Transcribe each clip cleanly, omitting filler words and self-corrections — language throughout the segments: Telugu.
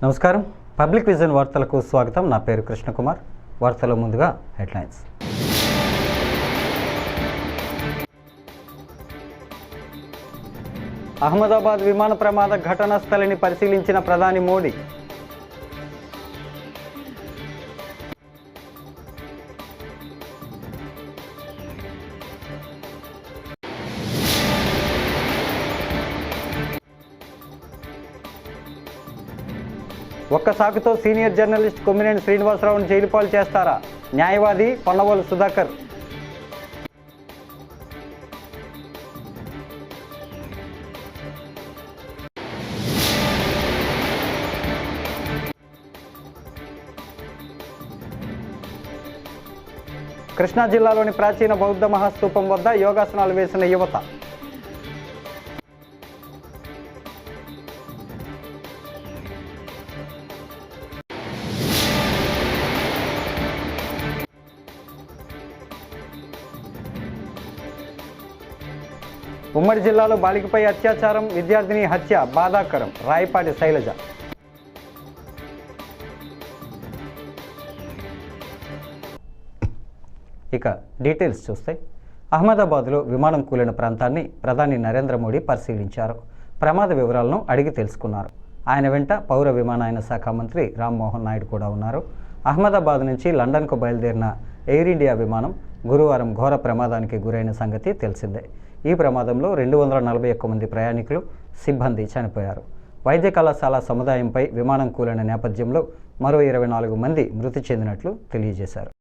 నమస్కారం. పబ్లిక్ విజన్ వార్తలకు స్వాగతం. నా పేరు కృష్ణకుమార్. వార్తల ముందుగా హెడ్లైన్స్. అహ్మదాబాద్ విమాన ప్రమాద ఘటనా స్థలిని పరిశీలించిన ప్రధాని మోడీ. ఒక్క సాకుతో సీనియర్ జర్నలిస్ట్ కొమ్మినేని శ్రీనివాసరావును జైలు పాలు చేస్తారా? న్యాయవాది పొన్నవోలు సుధాకర్. కృష్ణా జిల్లాలోని ప్రాచీన బౌద్ధ మహాస్తూపం వద్ద యోగాసనాలు వేసిన యువత. ఉమ్మడి జిల్లాలో బాలికపై అత్యాచారం, విద్యార్థిని హత్య బాధాకరం. రాయపాటి శైలజ. ఇక డీటెయిల్స్ చూస్తే, అహ్మదాబాద్లో విమానం కూలిన ప్రాంతాన్ని ప్రధాని నరేంద్ర మోడీ పరిశీలించారు. ప్రమాద వివరాలను అడిగి తెలుసుకున్నారు. ఆయన వెంట పౌర విమానయాన శాఖ మంత్రి రామ్మోహన్ నాయుడు కూడా ఉన్నారు. అహ్మదాబాద్ నుంచి లండన్కు బయలుదేరిన ఎయిర్ ఇండియా విమానం గురువారం ఘోర ప్రమాదానికి గురైన సంగతి తెలిసిందే. ఈ ప్రమాదంలో 241 మంది ప్రయాణికులు, సిబ్బంది చనిపోయారు. వైద్య కళాశాల సముదాయంపై విమానం కూలిన నేపథ్యంలో మరో 24 మంది మృతి చెందినట్లు తెలియజేశారు.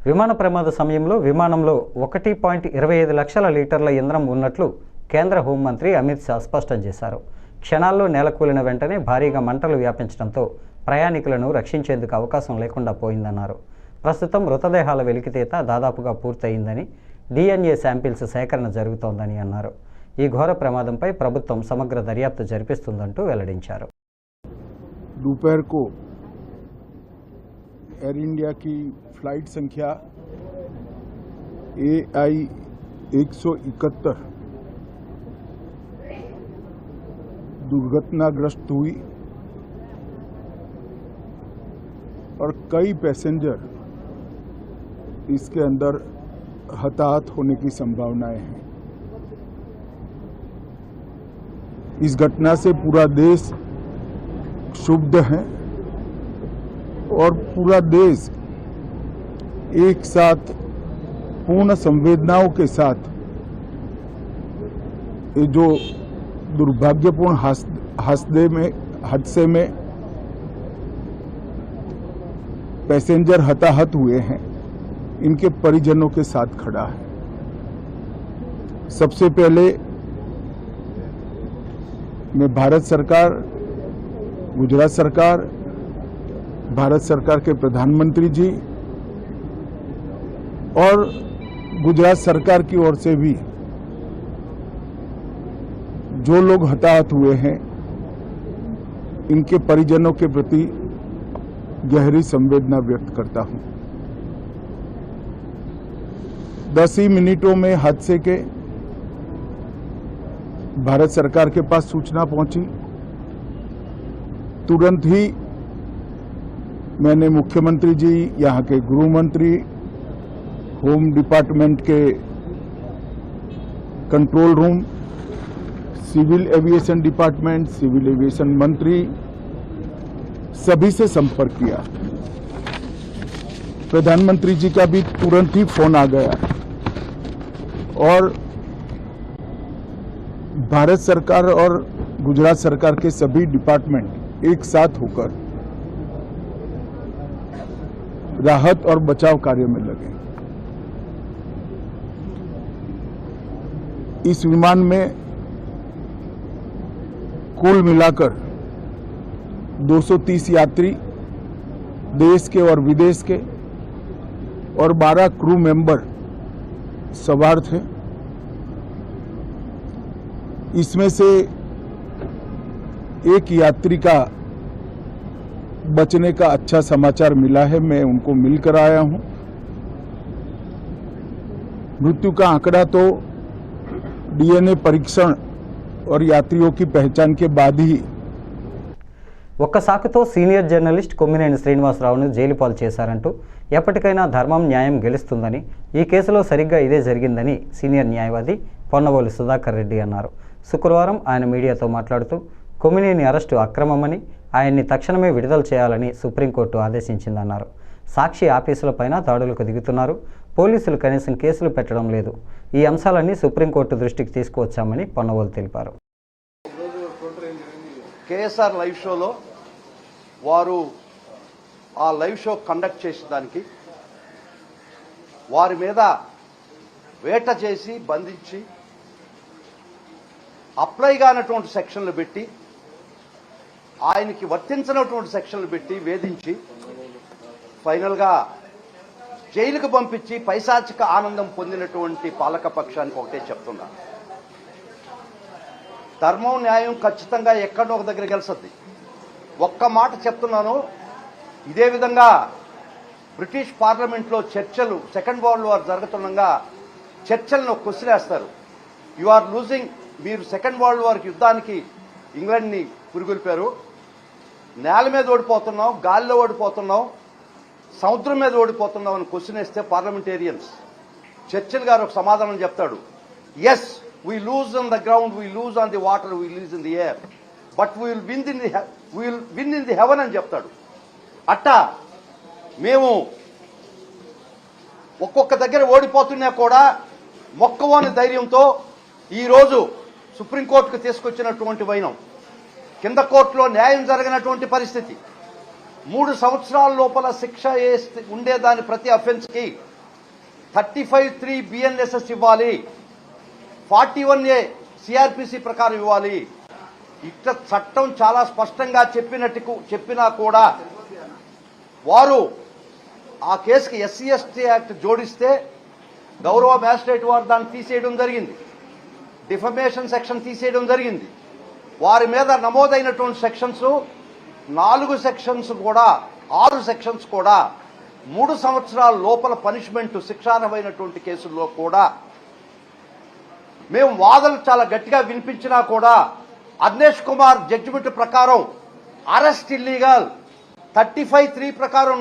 విమాన ప్రమాద సమయంలో విమానంలో 1.25 లక్షల లీటర్ల ఇంధనం ఉన్నట్లు కేంద్ర హోంమంత్రి అమిత్ షా స్పష్టం చేశారు. క్షణాల్లో నేలకూలిన వెంటనే భారీగా మంటలు వ్యాపించడంతో ప్రయాణికులను రక్షించేందుకు అవకాశం లేకుండా పోయిందన్నారు. ప్రస్తుతం మృతదేహాల వెలికితీత దాదాపుగా పూర్తయిందని, DNA శాంపిల్స్ సేకరణ జరుగుతోందని అన్నారు. ఈ ఘోర ప్రమాదంపై ప్రభుత్వం సమగ్ర దర్యాప్తు జరిపిస్తుందంటూ వెల్లడించారు. दोपहर को एयर इंडिया की फ्लाइट संख्या AI 171 दुर्घटनाग्रस्त हुई और कई पैसेंजर इसके अंदर हताहत होने की संभावनाएं हैं। इस घटना से पूरा देश क्षुब्ध है और पूरा देश एक साथ पूर्ण संवेदनाओं के साथ ये जो दुर्भाग्यपूर्ण हादसे में पैसेंजर हताहत हुए हैं, इनके परिजनों के साथ खड़ा है। सबसे पहले मैं भारत सरकार, गुजरात सरकार, भारत सरकार के प्रधानमंत्री जी और गुजरात सरकार की ओर से भी जो लोग हताहत हुए हैं इनके परिजनों के प्रति गहरी संवेदना व्यक्त करता हूं। 10 ही मिनटों में हादसे के भारत सरकार के पास सूचना पहुंची। तुरंत ही मैंने मुख्यमंत्री जी, यहां के गृह मंत्री, होम डिपार्टमेंट के control room, civil aviation department, civil aviation मंत्री, सभी से संपर्क किया। प्रधानमंत्री जी का भी तुरंत ही फोन आ गया और भारत सरकार और गुजरात सरकार के सभी डिपार्टमेंट एक साथ होकर राहत और बचाव कार्य में लगे। इस विमान में कुल मिलाकर 230 यात्री देश के और विदेश के और 12 क्रू मेंबर सवार थे। इसमें से एक यात्री का बचने का अच्छा समाचार मिला है, मैं उनको मिलकर आया हूं। मृत्यु का आंकड़ा तो डीएनए परीक्षण और यात्रियों की पहचान के बाद ही। ఒక్క సాకుతో సీనియర్ జర్నలిస్ట్ కొమ్మినేని శ్రీనివాసరావును జైలు పాలు చేశారంటూ ఎప్పటికైనా ధర్మం న్యాయం గెలుస్తుందని, ఈ కేసులో సరిగ్గా ఇదే జరిగిందని సీనియర్ న్యాయవాది పొన్నవోలు సుధాకర్ రెడ్డి అన్నారు. శుక్రవారం ఆయన మీడియాతో మాట్లాడుతూ కొమ్మినేని అరెస్టు అక్రమమని, ఆయన్ని తక్షణమే విడుదల చేయాలని సుప్రీంకోర్టు ఆదేశించిందన్నారు. సాక్షి ఆఫీసులపైన దాడులకు దిగుతున్నారు, పోలీసులు కనీసం కేసులు పెట్టడం లేదు. ఈ అంశాలన్నీ సుప్రీంకోర్టు దృష్టికి తీసుకువచ్చామని పొన్నవోలు తెలిపారు. కేఎస్ఆర్ లైవ్ షోలో వారు ఆ లైవ్ షో కండక్ట్ చేసేదానికి వారి మీద వేట చేసి బంధించి అప్లై కానటువంటి సెక్షన్లు పెట్టి, ఆయనకి వర్తించినటువంటి సెక్షన్లు పెట్టి వేధించి ఫైనల్గా జైలుకు పంపించి పైశాచిక ఆనందం పొందినటువంటి పాలక పక్షానికి ఒకటే చెప్తున్నా, ధర్మం న్యాయం ఖచ్చితంగా ఎక్కడో ఒక దగ్గర గెలుస్తుంది. ఒక్క మాట చెప్తున్నాను, ఇదే విధంగా బ్రిటిష్ పార్లమెంట్లో చర్చలు సెకండ్ వరల్డ్ వార్ జరుగుతుండగా చర్చలను కొసిరేస్తారు. యు ఆర్ లూజింగ్, మీరు సెకండ్ వరల్డ్ వార్ యుద్ధానికి ఇంగ్లాండ్ని పురిగొల్పారు, నేల మీద ఓడిపోతున్నాం, గాలిలో ఓడిపోతున్నాం, సముద్రం మీద ఓడిపోతున్నాం అని క్వశ్చన్ వేస్తే పార్లమెంటేరియన్స్ చర్చిల్ గారు ఒక సమాధానం చెప్తాడు, yes we lose on the ground, we lose on the water, we lose in the air, but we will win in the heaven అని చెప్తాడు. అట్టా మేము ఒక్కొక్క దగ్గర ఓడిపోతున్నా కూడా మొక్కవోని ధైర్యంతో ఈరోజు సుప్రీంకోర్టుకు తీసుకొచ్చినటువంటి వైనం, కింద కోర్టులో న్యాయం జరగనటువంటి పరిస్థితి, 3 సంవత్సరాల లోపల శిక్ష ఉండేదాని ప్రతి అఫెన్స్కి 35(3) BNSS ఇవ్వాలి, 41A సిఆర్పిసి ప్రకారం ఇవ్వాలి. ఇట్లా చట్టం చాలా స్పష్టంగా చెప్పినా కూడా వారు ఆ కేసుకి SC/ST యాక్ట్ జోడిస్తే గౌరవ మ్యాజిస్ట్రేట్ వారు దాన్ని తీసేయడం జరిగింది, డిఫమేషన్ సెక్షన్ తీసేయడం జరిగింది. వారి మీద నమోదైనటువంటి సెక్షన్స్ 4 సెక్షన్స్ కూడా 6 సెక్షన్స్ కూడా 3 సంవత్సరాల లోపల పనిష్మెంట్ శిక్షార్హమైనటువంటి కేసుల్లో కూడా మేము వాదనలు చాలా గట్టిగా వినిపించినా కూడా అగ్నేష్ కుమార్ జడ్జిమెంట్ ప్రకారం అరెస్ట్ ఇల్లీగల్, 35(3) ప్రకారం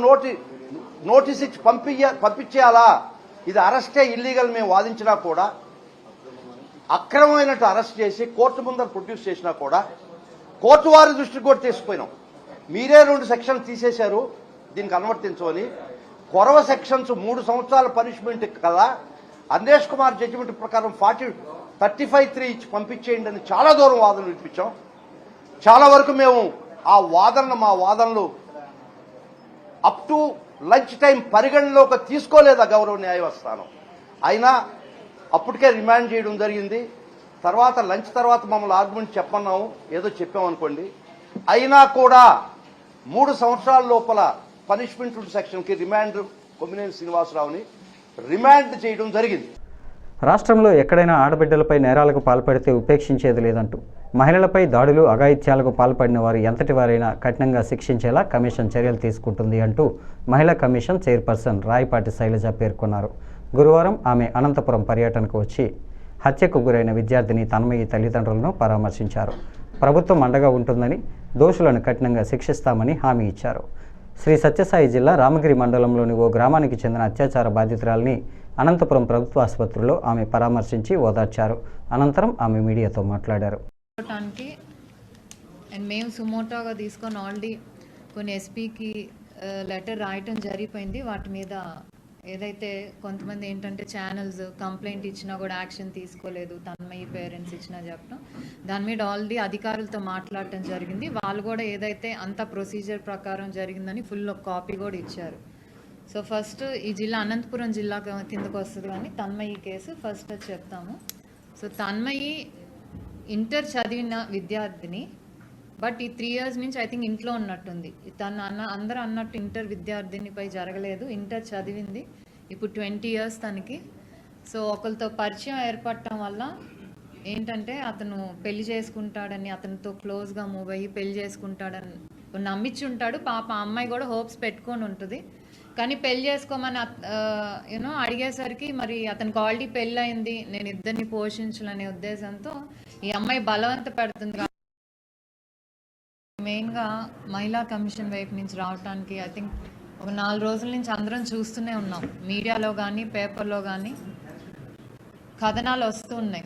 నోటీస్ ఇచ్చి పంపించేయాలా, ఇది అరెస్టే ఇల్లీగల్ మేము వాదించినా కూడా, అక్రమమైనట్టు అరెస్ట్ చేసి కోర్టు ముందర ప్రొడ్యూస్ చేసినా కూడా కోర్టు వారి దృష్టికి కూడా తీసుకుపోయినాం. మీరే 2 సెక్షన్లు తీసేశారు దీనికి అనువర్తించమని. కొరవ సెక్షన్స్ 3 సంవత్సరాల పనిష్మెంట్ కదా, అగ్నేష్ కుమార్ జడ్జిమెంట్ ప్రకారం 35(3) ఇచ్చి పంపించేయండి అని చాలా దూరం వాదనలు వినిపించాం. చాలా వరకు మేము ఆ మా వాదనలు అప్ టు లంచ్ టైం పరిగణలోకి తీసుకోలేదా గౌరవ న్యాయస్థానం. అయినా అప్పటికే రిమాండ్ చేయడం జరిగింది. తర్వాత లంచ్ తర్వాత మమ్మల్ని ఆర్గ్యుమెంట్ చెప్పన్నాము, ఏదో చెప్పామనుకోండి. అయినా కూడా 3 సంవత్సరాల లోపల పనిష్మెంట్ సెక్షన్కి రిమాండ్ కొమ్మినేని శ్రీనివాసరావుని రిమాండ్ చేయడం జరిగింది. రాష్ట్రంలో ఎక్కడైనా ఆడబిడ్డలపై నేరాలకు పాల్పడితే ఉపేక్షించేది లేదంటూ మహిళలపై దాడులు అఘాయిత్యాలకు పాల్పడిన వారు ఎంతటి వారైనా కఠినంగా శిక్షించేలా కమిషన్ చర్యలు తీసుకుంటుంది అంటూ మహిళా కమిషన్ చైర్పర్సన్ రాయపాటి శైలజ పేర్కొన్నారు. గురువారం ఆమె అనంతపురం పర్యటనకు వచ్చి హత్యకు గురైన విద్యార్థిని తన్మయి తల్లిదండ్రులను పరామర్శించారు. ప్రభుత్వం అండగా ఉంటుందని, దోషులను కఠినంగా శిక్షిస్తామని హామీ ఇచ్చారు. శ్రీ సత్యసాయి జిల్లా రామగిరి మండలంలోని ఓ గ్రామానికి చెందిన అత్యాచార బాధితురాలిని అనంతపురం ప్రభుత్వ ఆసుపత్రిలో ఆమె పరామర్శించి ఓదార్చారు. అనంతరం ఆమె మీడియాతో మాట్లాడారు. మేము సుమోటోగా తీసుకొని ఆల్రెడీ కొన్ని ఎస్పీకి లెటర్ రాయటం జరిగిపోయింది. వాటి మీద ఏదైతే కొంతమంది ఏంటంటే ఛానల్స్ కంప్లైంట్ ఇచ్చినా కూడా యాక్షన్ తీసుకోలేదు, తన్మయి పేరెంట్స్ ఇచ్చినా చెప్పడం, దాని మీద ఆల్రెడీ అధికారులతో మాట్లాడటం జరిగింది. వాళ్ళు కూడా ఏదైతే అంత ప్రొసీజర్ ప్రకారం జరిగిందని ఫుల్ కాపీ కూడా ఇచ్చారు. సో ఫస్ట్ ఈ జిల్లా అనంతపురం జిల్లా కిందకు వస్తుంది, కానీ తన్మయి కేసు ఫస్ట్ చెప్తాము. సో తన్మయి ఇంటర్ చదివిన విద్యార్థిని, బట్ ఈ 3 years నుంచి ఐ థింక్ ఇంట్లో ఉన్నట్టుంది. అందరూ అన్నట్టు ఇంటర్ విద్యార్థినిపై జరగలేదు, ఇంటర్ చదివింది. ఇప్పుడు 20 years తనకి. సో ఒకరితో పరిచయం ఏర్పడటం వల్ల ఏంటంటే అతను పెళ్లి చేసుకుంటాడని, అతనితో క్లోజ్గా మూవ్ అయ్యి పెళ్లి చేసుకుంటాడని నమ్మించి ఉంటాడు. పాప అమ్మాయి కూడా హోప్స్ పెట్టుకొని ఉంటుంది. కానీ పెళ్లి చేసుకోమని అడిగేసరికి మరి అతనికి ఆల్రెడీ పెళ్ళి అయింది, నేను ఇద్దరిని పోషించాలనే ఉద్దేశంతో ఈ అమ్మాయి బలవంత పెడుతుంది. మెయిన్గా మహిళా కమిషన్ వైపు నుంచి రావడానికి ఐ థింక్ ఒక 4 రోజుల నుంచి అందరం చూస్తూనే ఉన్నాం. మీడియాలో కానీ పేపర్లో కానీ కథనాలు వస్తూ ఉన్నాయి.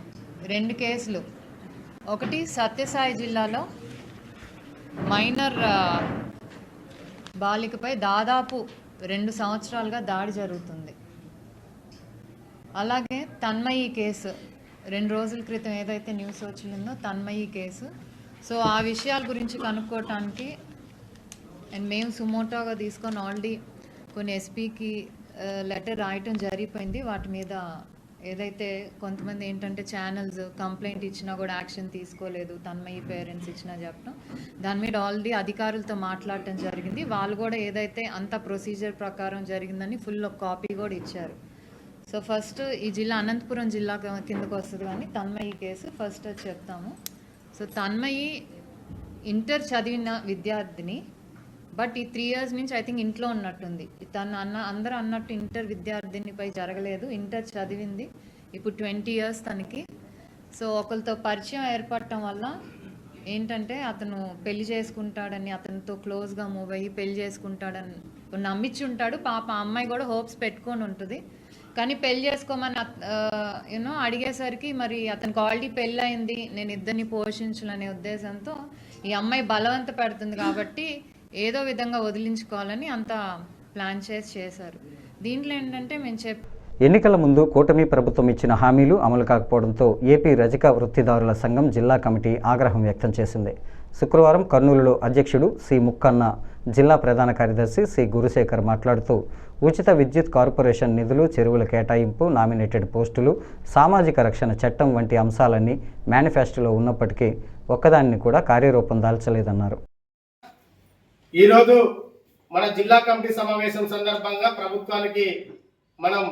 2 కేసులు, ఒకటి సత్యసాయి జిల్లాలో మైనర్ బాలికపై దాదాపు 2 సంవత్సరాలుగా దాడి జరుగుతుంది. అలాగే తన్మయి కేసు 2 రోజుల క్రితం ఏదైతే న్యూస్ వచ్చిందో తన్మయి కేసు. సో ఆ విషయాల గురించి కనుక్కోవటానికి మేము సుమోటోగా తీసుకొని ఆల్రెడీ కొన్ని ఎస్పీకి లెటర్ రాయటం జరిగిపోయింది. వాటి మీద ఏదైతే కొంతమంది ఏంటంటే ఛానల్స్ కంప్లైంట్ ఇచ్చినా కూడా యాక్షన్ తీసుకోలేదు, తన్మయి పేరెంట్స్ ఇచ్చినా చెప్పడం, దాని మీద ఆల్రెడీ అధికారులతో మాట్లాడటం జరిగింది. వాళ్ళు కూడా ఏదైతే అంత ప్రొసీజర్ ప్రకారం జరిగిందని ఫుల్ కాపీ కూడా ఇచ్చారు. సో ఫస్ట్ ఈ జిల్లా అనంతపురం జిల్లా కిందకు వస్తుంది, కానీ తన్మయి కేసు ఫస్ట్ చెప్తాము. సో తన్మయి ఇంటర్ చదివిన విద్యార్థిని, బట్ ఈ 3 years నుంచి ఐ థింక్ ఇంట్లో ఉన్నట్టుంది. అందరూ అన్నట్టు ఇంటర్ విద్యార్థినిపై జరగలేదు, ఇంటర్ చదివింది. ఇప్పుడు 20 years తనకి. సో ఒకరితో పరిచయం ఏర్పడటం వల్ల ఏంటంటే అతను పెళ్లి చేసుకుంటాడని, అతనితో క్లోజ్గా మూవ్ అయ్యి పెళ్లి చేసుకుంటాడని నమ్మించి ఉంటాడు. పాప అమ్మాయి కూడా హోప్స్ పెట్టుకొని ఉంటుంది. కానీ పెళ్లి చేసుకోమని అడిగేసరికి మరి అతనికి ఆల్రెడీ పెళ్ళి అయింది, నేను ఇద్దరిని పోషించాలనే ఉద్దేశంతో ఈ అమ్మాయి బలవంత పెడుతుంది. కాబట్టి ఏదో విధంగా వదిలించుకోవాలని అంతా ప్లాన్ చేశారు. దీంట్లో ఏంటంటే మేము ఎన్నికల ముందు కూటమి ప్రభుత్వం ఇచ్చిన హామీలు అమలు కాకపోవడంతో ఏపీ రజక వృత్తిదారుల సంఘం జిల్లా కమిటీ ఆగ్రహం వ్యక్తం చేసింది. శుక్రవారం కర్నూలులో అధ్యక్షుడు సి ముక్కన్న, జిల్లా ప్రధాన కార్యదర్శి సి గురుశేఖర్ మాట్లాడుతూ ఉచిత విద్యుత్ కార్పొరేషన్ నిధులు, చెరువుల కేటాయింపు, నామినేటెడ్ పోస్టులు, సామాజిక రక్షణ చట్టం వంటి అంశాలన్నీ మేనిఫెస్టోలో ఉన్నప్పటికీ ఒక్కదానిని కూడా కార్యరూపం దాల్చలేదన్నారు. ఈరోజు మన జిల్లా కమిటీ సమావేశం సందర్భంగా ప్రభుత్వానికి మనం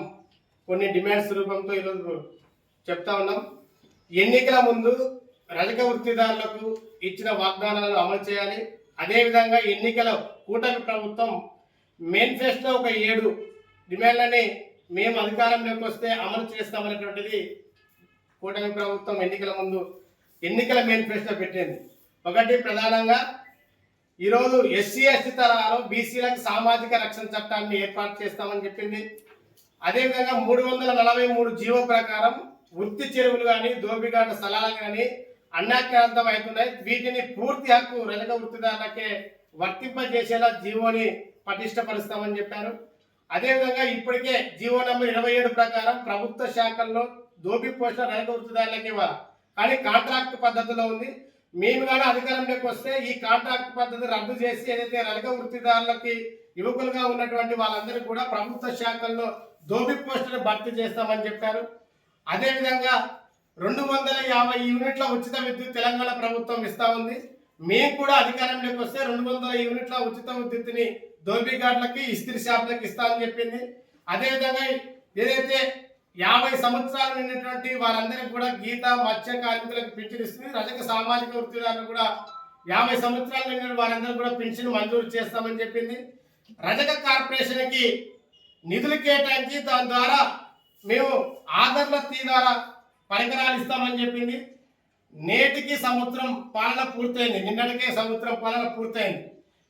కొన్ని డిమాండ్స్ రూపంతో ఈరోజు చెప్తా ఉన్నాం. ఎన్నికల ముందు రజక వృత్తిదారులకు ఇచ్చిన వాగ్దానాలను అమలు చేయాలి. అదేవిధంగా ఎన్నికల కూటమి ప్రభుత్వం మేనిఫెస్టో ఒక 7 డిమాండ్లని మేము అధికారంలోకి వస్తే అమలు చేస్తామనేటువంటిది కూటమి ప్రభుత్వం ఎన్నికల ముందు ఎన్నికల మేనిఫెస్టో పెట్టింది. ఒకటి ప్రధానంగా ఈరోజు ఎస్సీ ఎస్టీ తరహాలో బీసీలకు సామాజిక రక్షణ చట్టాన్ని ఏర్పాటు చేస్తామని చెప్పింది. అదేవిధంగా 343 జీవో ప్రకారం వృత్తి చెరువులు కానీ, దోబిఘాట స్థలాలు కానీ అన్యాక్రాంతం అవుతున్నాయి. వీటిని పూర్తి హక్కు రజక వృత్తిదారులకే వర్తింపజేసేలా జీవోని పటిష్టపరుస్తామని చెప్పారు. అదేవిధంగా ఇప్పటికే జీవో నంబర్ 27 ప్రకారం ప్రభుత్వ శాఖల్లో దోబి పోస్టుల రజక వృత్తిదారులకి ఇవ్వాలి, కానీ కాంట్రాక్ట్ పద్ధతిలో ఉంది. మేము కానీ అధికారంలోకి వస్తే ఈ కాంట్రాక్ట్ పద్ధతి రద్దు చేసి ఏదైతే రజక వృత్తిదారులకి యువకులుగా ఉన్నటువంటి వాళ్ళందరికీ కూడా ప్రభుత్వ శాఖల్లో దోబి పోస్టులు భర్తీ చేస్తామని చెప్పారు. అదేవిధంగా 250 యూనిట్ల ఉచిత విద్యుత్ తెలంగాణ ప్రభుత్వం ఇస్తా ఉంది. మేము కూడా అధికారంలోకి వస్తే 200 యూనిట్ల ఉచిత విద్యుత్ని దోబిఘాట్లకి, ఇస్త్రీ షాపులకి ఇస్తామని చెప్పింది. అదేవిధంగా ఏదైతే 50 సంవత్సరాలు నిన్నటువంటి వారందరికీ కూడా గీత మత్స్య కార్మికులకు పింఛన్ ఇస్తుంది. రజక సామాజిక వృత్తిదారులు కూడా 50 సంవత్సరాలు నిన్న వారందరూ కూడా పింఛన్ మంజూరు చేస్తామని చెప్పింది. రజక కార్పొరేషన్కి నిధులు కేటాయించి దాని ద్వారా మేము ఆదర్ల తీ ద్వారా పరికరాలు ఇస్తామని చెప్పింది. నేటికి సంవత్సరం పాలన పూర్తయింది. నిన్నటికే సంవత్సరం పాలన పూర్తయింది.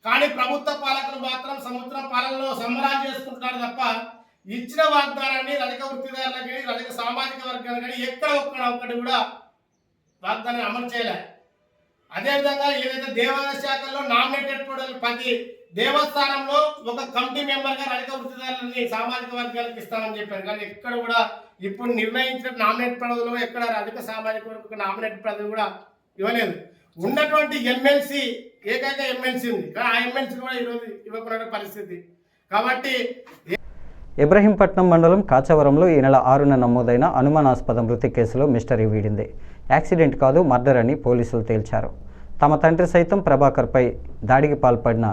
కానీ ప్రభుత్వ పాలకులు మాత్రం సంవత్సరం పాలనలో సంబరాలు చేసుకుంటున్నారు తప్ప ఇచ్చిన వాగ్దానాన్ని రజక వృత్తిదారులకు కానీ రజక సామాజిక వర్గాలకు కానీ ఎక్కడ ఒక్కటి కూడా వాగ్దానాన్ని అమలు చేయలేదు. అదేవిధంగా ఏదైతే దేవాదాయ శాఖల్లో నామినేటెడ్ 10 దేవస్థానంలో ఒక కమిటీ మెంబర్గా రజక వృత్తిదారులని సామాజిక వర్గాలకు ఇస్తామని చెప్పారు. కానీ ఎక్కడ కూడా ఇప్పుడు నిర్ణయించిన నామినేట్ పదవులు ఎక్కడ రజక సామాజిక వర్గ నామినేట్ పదవి కూడా ఇవ్వలేదు. ఉన్నటువంటి ఎమ్మెల్సీ ఏకైక ఎమ్మెల్సీ ఉంది, కానీ ఆ ఎమ్మెల్సీ కూడా ఈరోజు ఇవ్వకున్న పరిస్థితి. కాబట్టి ఇబ్రహీంపట్నం మండలం కాచవరంలో ఈ నెల 6న నమోదైన అనుమానాస్పద మృతి కేసులో మిస్టరీ వీడింది. యాక్సిడెంట్ కాదు, మర్డర్ అని పోలీసులు తేల్చారు. తమ తండ్రి సైతం ప్రభాకర్పై దాడికి పాల్పడిన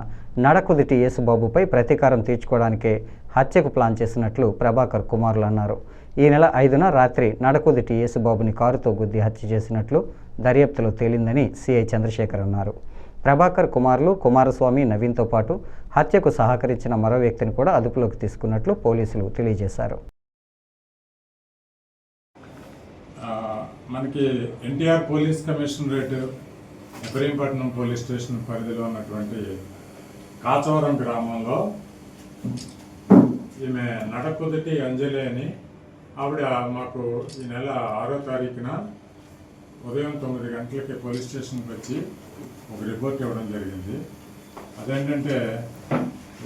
నడకుదిటి యేసుబాబుపై ప్రతీకారం తీర్చుకోవడానికే హత్యకు ప్లాన్ చేసినట్లు ప్రభాకర్ కుమారులు అన్నారు. ఈ నెల 5న రాత్రి నడకుదిటి యేసుబాబుని కారుతో గుద్ది హత్య చేసినట్లు దర్యాప్తులో తేలిందని సిఐ చంద్రశేఖర్ అన్నారు. ప్రభాకర్ కుమారులు కుమారస్వామి, నవీన్తో పాటు హత్యకు సహకరించిన మరో వ్యక్తిని కూడా అదుపులోకి తీసుకున్నట్లు పోలీసులు తెలియజేశారు. మనకి NTR police commissionerate Ibrahimpatnam police station పరిధిలో ఉన్నటువంటి కాచవరం గ్రామంలో ఈమె నడకుదిటి అంజలి అని ఆవిడ మాకు ఈ నెల 6వ తారీఖున ఉదయం 9 గంటలకి పోలీస్ స్టేషన్కి వచ్చి ఒక రిపోర్ట్ ఇవ్వడం జరిగింది. అదేంటంటే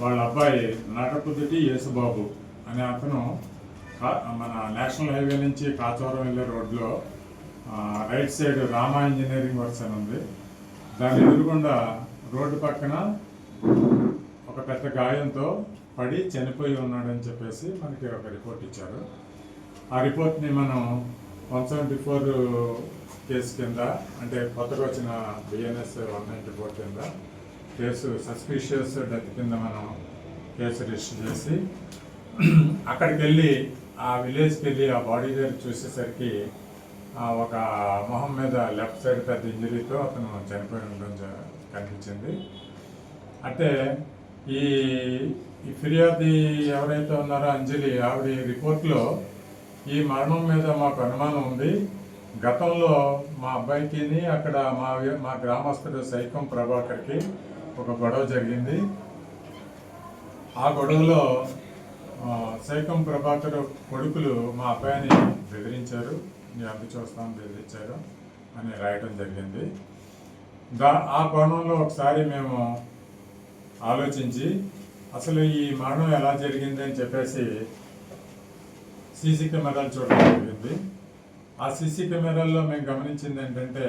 వాళ్ళ అబ్బాయి నడకుదిటి యేసుబాబు అనే అతను మన నేషనల్ హైవే నుంచి కాచవరం వెళ్ళే రోడ్లో right side Rama engineering works అని ఉంది, దాని ఎదురుగుండా రోడ్డు పక్కన ఒక పెద్ద గాయంతో పడి చనిపోయి ఉన్నాడని చెప్పేసి మనకి ఒక రిపోర్ట్ ఇచ్చారు. ఆ రిపోర్ట్ని మనం 174 కేసు కింద, అంటే కొత్తగా వచ్చిన బిఎన్ఎస్ 194 కింద కేసు సస్పిషియస్ డెత్ కింద మనం కేసు రిజిస్టర్ చేసి అక్కడికి వెళ్ళి ఆ విలేజ్కి వెళ్ళి ఆ బాడీ దగ్గర చూసేసరికి ఒక మొహం మీద లెఫ్ట్ సైడ్ పెద్ద ఇంజరీతో అతను చనిపోయి ఉండడం కనిపించింది. అంటే ఈ ఫిర్యాదు ఎవరైతే ఉన్నారో అంజలి, ఆవిడ రిపోర్ట్లో ఈ మరణం మీద మాకు అనుమానం ఉంది. గతంలో మా అబ్బాయికి అక్కడ మా గ్రామస్తుడు సైకం ప్రభాకర్కి ఒక గొడవ జరిగింది. ఆ గొడవలో సైకం ప్రభాకర్ కొడుకులు మా అబ్బాయిని బెదిరించారు, నీ అబ్బాయి చూస్తామని బెదిరించారు అని రాయటం జరిగింది. ఆ కోణంలో ఒకసారి మేము ఆలోచించి అసలు ఈ మరణం ఎలా జరిగింది అని చెప్పేసి సీసీ కెమెరాలు చూడడం జరిగింది. ఆ సీసీ కెమెరాల్లో మేము గమనించింది ఏంటంటే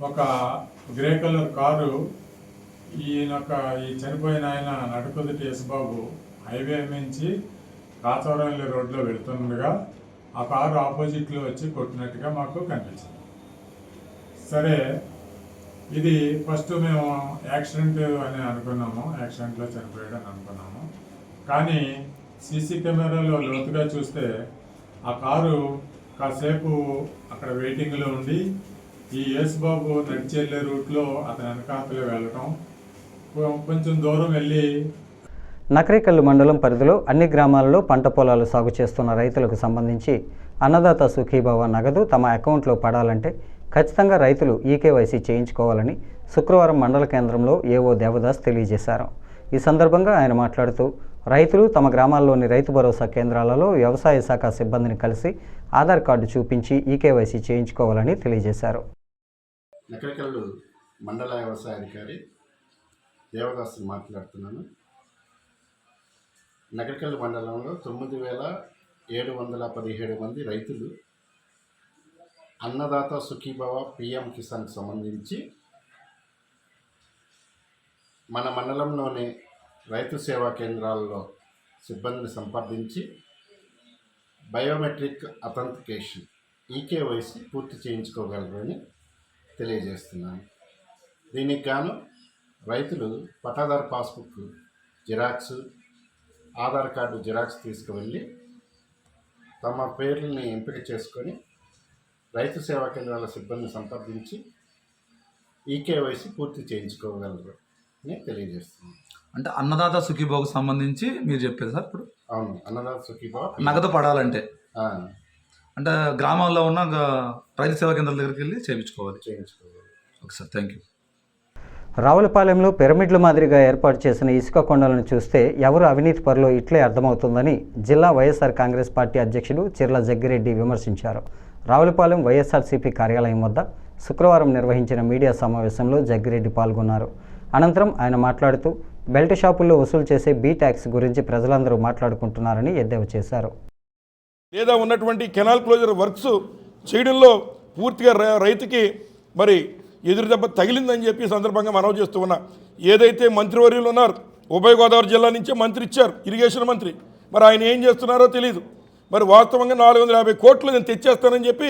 ఒక గ్రే కలర్ కారు ఈ చనిపోయిన ఆయన నడకుదిటి యేసుబాబు హైవే నుంచి కాచవరం రోడ్లో వెళుతుండగా ఆ కారు ఆపోజిట్లో వచ్చి కొట్టినట్టుగా మాకు కనిపించింది. సరే, ఇది ఫస్ట్ మేము యాక్సిడెంట్ అని అనుకున్నాము, యాక్సిడెంట్లో చనిపోయాడు అని అనుకున్నాము. కానీ సీసీ కెమెరాలో లోతుగా చూస్తే ఆ కారు కాసేపు అక్కడ వెయిటింగ్లో ఉండి ఈ యేసుబాబు నడిచి వెళ్ళే రూట్లో అతని వెనకాతలే వెళ్ళటం, కొంచెం దూరం వెళ్ళి నకరేకల్లు మండలం పరిధిలో అన్ని గ్రామాలలో పంట పొలాలు సాగు చేస్తున్న రైతులకు సంబంధించి అన్నదాత సుఖీభవ నగదు తమ అకౌంట్లో పడాలంటే ఖచ్చితంగా రైతులు ఈకేవైసీ చేయించుకోవాలని శుక్రవారం మండల కేంద్రంలో ఏవో దేవదాస్ తెలియజేశారు. ఈ సందర్భంగా ఆయన మాట్లాడుతూ రైతులు తమ గ్రామాల్లోని రైతు భరోసా కేంద్రాలలో వ్యవసాయ శాఖ సిబ్బందిని కలిసి ఆధార్ కార్డు చూపించి ఈకేవైసీ చేయించుకోవాలని తెలియజేశారు. నకరేకల్లు మండల వ్యవసాయ అధికారి దేవదాస్ మాట్లాడుతున్నాను. నకరేకల్లు మండలంలో 9,717 మంది రైతులు అన్నదాత సుఖీభవ పిఎం కిసాన్కి సంబంధించి మన మండలంలోని రైతు సేవా కేంద్రాల్లో సిబ్బందిని సంప్రదించి బయోమెట్రిక్ అథెంటికేషన్ ఈకేవైసీ పూర్తి చేయించుకోగలరని తెలియజేస్తున్నాను. దీనికి గాను రైతులు పట్టాదారు passbook xerox, Aadhaar card xerox తీసుకువెళ్ళి తమ పేర్లని ఎంపిక చేసుకొని రైతు సేవా కేంద్రాల సిబ్బందిని సంప్రదించి ఈకేవైసీ పూర్తి చేయించుకోగలరు అని తెలియజేస్తున్నాం. అంటే అన్నదాత సుఖీభావకు సంబంధించి మీరు చెప్పారు సార్ ఇప్పుడు? అవును, అన్నదాత సుఖీభావ నగదు పడాలంటే అంటే గ్రామాల్లో ఉన్న రైతు సేవా కేంద్రాల దగ్గరికి వెళ్ళి చేయించుకోవాలి. Okay sir, thank you. రావులపాలెంలో పిరమిడ్ల మాదిరిగా ఏర్పాటు చేసిన ఇసుక కొండలను చూస్తే ఎవరు అవినీతి పరులో ఇట్లే అర్థమవుతుందని జిల్లా వైఎస్ఆర్ కాంగ్రెస్ పార్టీ అధ్యక్షుడు చిర్ల జగ్గిరెడ్డి విమర్శించారు. రావులపాలెం వైఎస్ఆర్సీపీ కార్యాలయం వద్ద శుక్రవారం నిర్వహించిన మీడియా సమావేశంలో జగ్గిరెడ్డి పాల్గొన్నారు. అనంతరం ఆయన మాట్లాడుతూ బెల్ట్ షాపుల్లో వసూలు చేసే బీ ట్యాక్స్ గురించి ప్రజలందరూ మాట్లాడుకుంటున్నారని ఎద్దేవా చేశారు. లేదా ఉన్నటువంటి కెనాల్ క్లోజర్ వర్క్స్ చేయడంలో పూర్తిగా రైతుకి మరి ఎదురు దెబ్బ తగిలిందని చెప్పి సందర్భంగా మనవి చేస్తూ ఉన్నా. ఏదైతే మంత్రివర్యులు ఉన్నారు, ఉభయ గోదావరి జిల్లా నుంచే మంత్రి ఇచ్చారు, ఇరిగేషన్ మంత్రి, మరి ఆయన ఏం చేస్తున్నారో తెలియదు. మరి వాస్తవంగా 450 కోట్లు నేను తెచ్చేస్తానని చెప్పి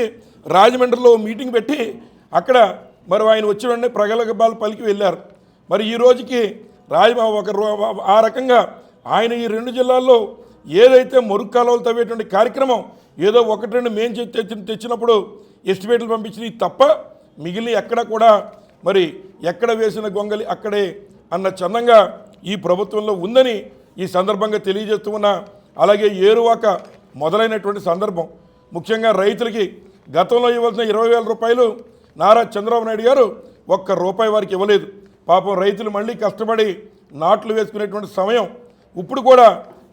రాజమండ్రిలో మీటింగ్ పెట్టి అక్కడ మరి ఆయన వచ్చిన వెంటనే ప్రగల్భాలు పలికి వెళ్ళారు. మరి ఈ రోజుకి ఆ రకంగా ఆయన ఈ 2 జిల్లాల్లో ఏదైతే మురుగు కాలువలు తవ్వేటువంటి కార్యక్రమం ఏదో 1-2 మేం తెచ్చినప్పుడు ఎస్టిమేట్లు పంపించినవి తప్ప మిగిలిన ఎక్కడ కూడా మరి ఎక్కడ వేసిన గొంగలి అక్కడే అన్న చందంగా ఈ ప్రభుత్వంలో ఉందని ఈ సందర్భంగా తెలియజేస్తూ ఉన్నా. అలాగే ఏరువాక మొదలైనటువంటి సందర్భం ముఖ్యంగా రైతులకి గతంలో ఇవ్వాల్సిన 20,000 రూపాయలు నారా చంద్రబాబు నాయుడు గారు ₹1 వారికి ఇవ్వలేదు. పాపం రైతులు మళ్ళీ కష్టపడి నాట్లు వేసుకునేటువంటి సమయం ఇప్పుడు కూడా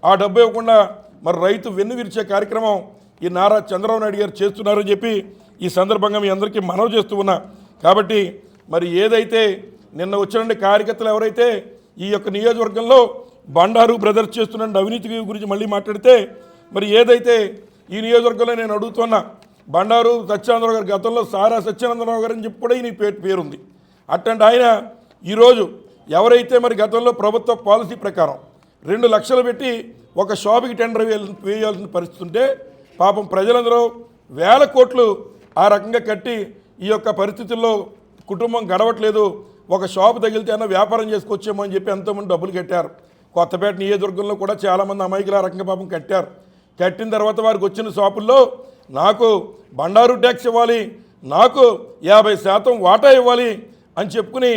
ఆ డబ్బు ఇవ్వకుండా మరి రైతు వెన్ను విరిచే కార్యక్రమం ఈ నారా చంద్రబాబు నాయుడు గారు చేస్తున్నారని చెప్పి ఈ సందర్భంగా మీ అందరికీ మనవి చేస్తూ ఉన్నా. కాబట్టి మరి ఏదైతే నిన్న వచ్చిన కార్యకర్తలు ఎవరైతే ఈ యొక్క నియోజకవర్గంలో బండారు బ్రదర్స్ చేస్తున్న అవినీతి గురించి మళ్ళీ మాట్లాడితే మరి ఏదైతే ఈ నియోజకవర్గంలో నేను అడుగుతున్నా, బండారు సత్యానందరావు గారు గతంలో సారా సత్యానందరావు గారు అని చెప్పి కూడా ఈయన పేరుంది. అట్లాంటి ఆయన ఈరోజు ఎవరైతే మరి గతంలో ప్రభుత్వ పాలసీ ప్రకారం 2 లక్షలు పెట్టి ఒక షాపుకి టెండర్ వేయాల్సిన పరిస్థితి ఉంటే పాపం ప్రజలందరూ 1,000 కోట్లు ఆ రకంగా కట్టి ఈ యొక్క పరిస్థితుల్లో కుటుంబం గడవట్లేదు, ఒక షాపు తగిలితే అన్న వ్యాపారం చేసుకొచ్చేమో అని చెప్పి ఎంతోమంది డబ్బులు కట్టారు. కొత్తపేట నియోజకవర్గంలో కూడా చాలామంది అమాయకులు ఆ రకంగా పాపం కట్టారు. కట్టిన తర్వాత వారికి వచ్చిన షాపుల్లో నాకు బండారు ట్యాక్స్ ఇవ్వాలి, నాకు 50% వాటా ఇవ్వాలి అని చెప్పుకుని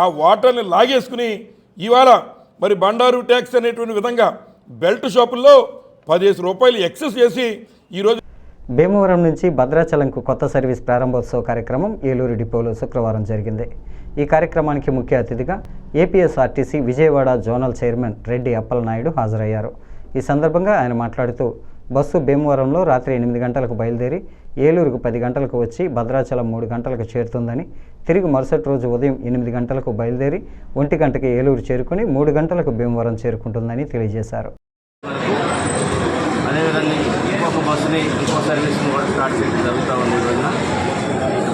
ఆ వాటాని లాగేసుకుని ఇవాళ మరి బండారు ట్యాక్స్ అనేటువంటి విధంగా బెల్ట్ షాపుల్లో ₹15 ఎక్సెస్ చేసి ఈరోజు భీమవరం నుంచి భద్రాచలంకు కొత్త సర్వీస్ ప్రారంభోత్సవ కార్యక్రమం ఏలూరు డిపోలో శుక్రవారం జరిగింది. ఈ కార్యక్రమానికి ముఖ్య అతిథిగా APSRTC Vijayawada zonal chairman Reddy Appalanaidu హాజరయ్యారు. ఈ సందర్భంగా ఆయన మాట్లాడుతూ బస్సు భీమవరంలో రాత్రి 8 గంటలకు బయలుదేరి ఏలూరుకు 10 గంటలకు వచ్చి భద్రాచలం 3 గంటలకు చేరుతుందని, తిరిగి మరుసటి రోజు ఉదయం 8 గంటలకు బయలుదేరి 1 గంటకి ఏలూరు చేరుకుని 3 గంటలకు భీమవరం చేరుకుంటుందని తెలియజేశారు. అదేవిధంగా ఇంకొక బస్సుని ఇంకో సర్వీస్ని కూడా స్టార్ట్ చేయడం జరుగుతూ ఉంది. ఈ రోజున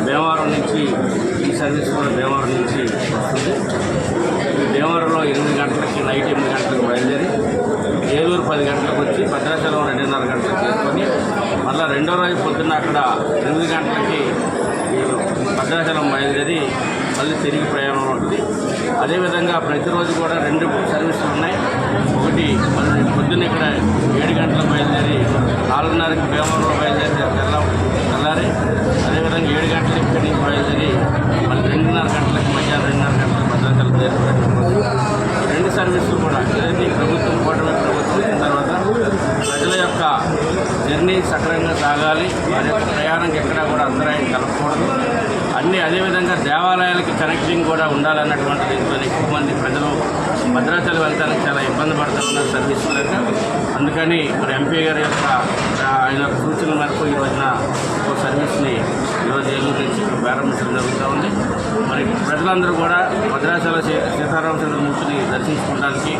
భీమవరం నుంచి ఈ సర్వీస్ కూడా భీమవరం నుంచి వస్తుంది. భీమవరంలో 8 గంటలకి నైట్ 8 గంటలకు బయలుదేరి ఏలూరు 10 గంటలకు వచ్చి భద్రాచలం 2:30 గంటలకు చేసుకొని మళ్ళీ రెండో రోజు పొద్దున్న అక్కడ 8 గంటలకి భద్రాచలం బయలుదేరి మళ్ళీ తిరిగి ప్రయాణం ఉంటుంది. అదేవిధంగా ప్రతిరోజు కూడా 2 సర్వీసులు ఉన్నాయి. ఒకటి మళ్ళీ పొద్దున్న ఇక్కడ 7 గంటలకు బయలుదేరి 4:30కి భీమవరంలో బయలుదేరి తెల్లారి అదేవిధంగా 7 గంటలకు ఇక్కడి నుంచి బయలుదేరి మళ్ళీ 2:30 గంటలకు మధ్యాహ్నం 2:30 గంటలకు భద్రాచలం చేరుకోవడం. 2 సర్వీసులు కూడా ఏదైతే ప్రభుత్వం కూటమి ప్రభుత్వం వచ్చిన తర్వాత ప్రజల యొక్క జర్నీ సక్రమంగా సాగాలి, వారి యొక్క ప్రయాణంకి ఎక్కడా కూడా అంతరాయం కలగకూడదు, అన్నీ అదేవిధంగా దేవాలయాలకి కనెక్టింగ్ కూడా ఉండాలన్నటువంటి దీంతో ఎక్కువ మంది ప్రజలు భద్రాచలం వెళ్తానికి చాలా ఇబ్బంది పడుతున్నారు సర్వీసులు లేక. అందుకని మరి ఎంపీ గారి యొక్క ఆయన సూచనల మేరకు ఈ రోజున ఒక సర్వీస్ని ఈరోజు ఏలూరు నుంచి ప్రారంభించడం జరుగుతూ ఉంది. మరి ప్రజలందరూ కూడా భద్రాచల సీతారామచంద్రమూర్తిని దర్శించుకోవడానికి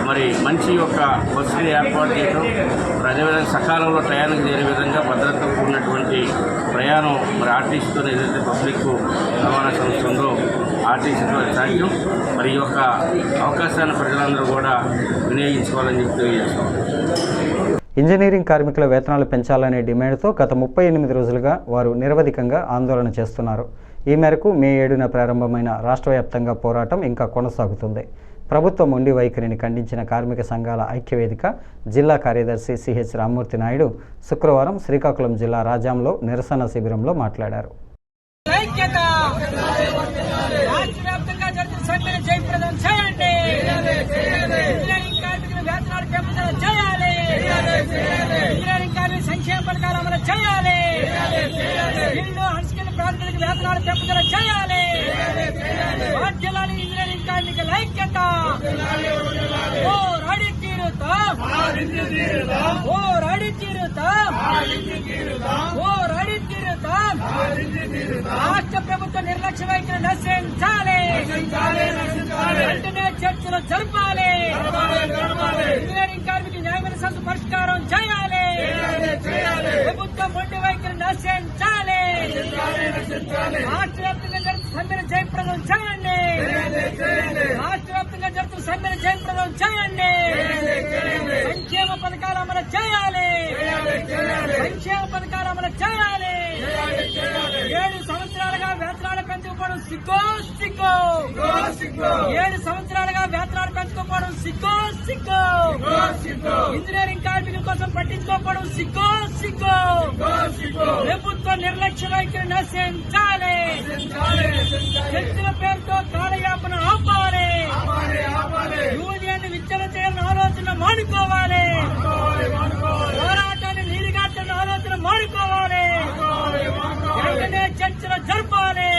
మరి మంచి ఒక బస్సుని ఏర్పాటు చేయడం, మరి అదేవిధంగా సకాలంలో ప్రయాణం చేరే విధంగా భద్రతతో కూడినటువంటి ప్రయాణం మరి ఆర్టీసీతో ఏదైతే పబ్లిక్ రవాణా సంస్థ ఉందో ఆర్టీసీతో సాధ్యం. మరి ఈ యొక్క అవకాశాన్ని ప్రజలందరూ కూడా వినియోగించుకోవాలని చెప్పి తెలియజేస్తాం. ఇంజనీరింగ్ కార్మికుల వేతనాలు పెంచాలనే డిమాండ్తో గత 38 రోజులుగా వారు నిరవధికంగా ఆందోళన చేస్తున్నారు. ఈ మేరకు మే 7న ప్రారంభమైన రాష్ట్ర వ్యాప్తంగా పోరాటం ఇంకా కొనసాగుతుంది. ప్రభుత్వ మొండి వైఖరిని ఖండించిన కార్మిక సంఘాల ఐక్యవేదిక జిల్లా కార్యదర్శి సిహెచ్ రామ్మూర్తి నాయుడు శుక్రవారం శ్రీకాకుళం జిల్లా రాజాంలో నిరసన శిబిరంలో మాట్లాడారు. సంక్షేమ పథకాలు అమలు చేయాలి. ఇల్లు అన్స్కిల్ ప్రాంతాలకు వేతనాలు పెంపుదల చేయాలి. జిల్లాని ఇంజనీరింగ్ కార్మికుల ఐక్యత ఓ రాడి తీరుతాం, ఓ రాడి తీరుతాం, ఓ రాడి తీరుతాం. రాష్ట్ర ప్రభుత్వ నిర్లక్ష్య వైఖరి నశించాలి. వెంటనే చర్చలు జరపాలి. ఇంజనీరింగ్ కార్మికుల న్యాయమైన సమస్య పరిష్కారం చేయాలి. ప్రభుత్వం మొండి వైఖరి నశించాలి. రాష్ట్ర వ్యాప్తంగా జరుగుతున్న సమ్మెను జయప్రదం చేయండి. రాష్ట్ర వ్యాప్తంగా జరుగుతున్న సమ్మెను జయప్రదం చేయండి. సంక్షేమ పథకాలు అమలు చేయాలి. సంక్షేమ పథకాలు అమలు చేయాలి. 7 సంవత్సరాలుగా వేతనాలు పెంచుకోవడం సిగ్గో సిగ్గో. 7 సంవత్సరాలుగా వేతనాలు పెంచుకోవడం సిగ్గో సిగ్గో. ఇంజనీరింగ్ కార్మికుల కోసం పట్టించుకోకపోవడం సిగ్గో సిగ్గో. ప్రభుత్వ నిర్లక్ష్య వైఖరి నశించాలి. చర్చల పేరుతో కాలయాపన ఆపాలి. యూనియన్ విచ్ఛిన్న చేయాలని ఆలోచన మానుకోవాలి. పోరాటాన్ని నీరుగార్చిన ఆలోచన మానుకోవాలి. వెంటనే చర్చలు జరపాలి.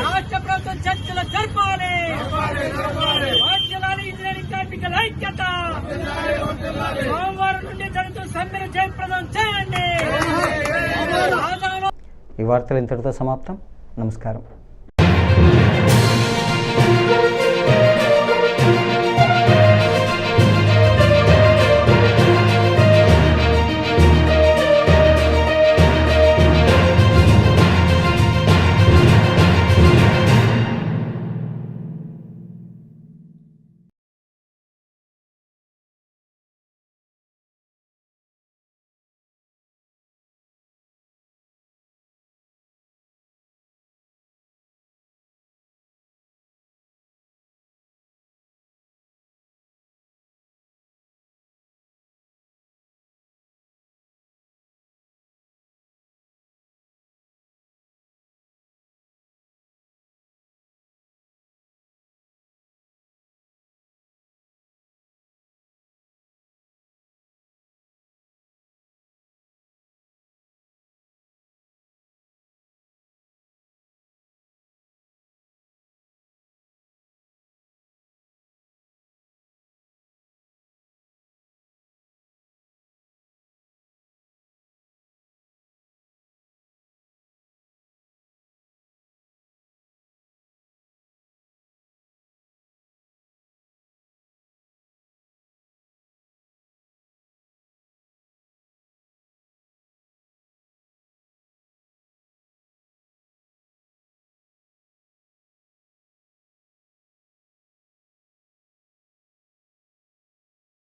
రాష్ట్ర ప్రభుత్వం చర్చలు జరపాలి. రాజ్యాలు ఇంజనీరింగ్ కార్మికుల ఐక్యత సోమవారం నుండి జరుగుతున్న సమ్మెను జయప్రదం చేయండి. ఈ వార్తలు ఇంతటితో సమాప్తం. నమస్కారం.